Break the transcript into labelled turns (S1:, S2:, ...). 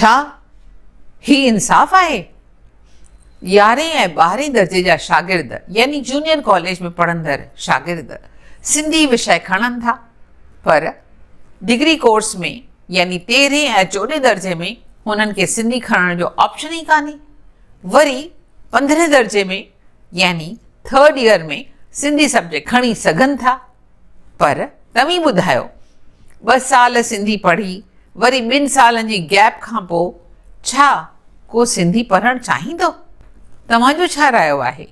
S1: छा ही इंसाफ़ आहे? 11हें ऐं 12हें दर्जे जा शागिर्द यानी जूनियर कॉलेज में पढ़ंदड़ शागिर्द सिंधी विषय खणनि था, पर डिग्री कोर्स में यानी 13हें ऐं 14हें दर्जे में हुननि खे सिंधी खणण जो ऑप्शन ई कान्हे। वरी 15हें दर्जे में यानी 3rd ईयर में सिंधी सब्जेक्ट खणी सघनि था, पर तव्हीं ॿुधायो 2 साल सिंधी पढ़ी वरी 2 सालनि जी गैप खां पोइ छा को सिंधी पढ़णु चाहींदो? तव्हांजो छा रायो आहे?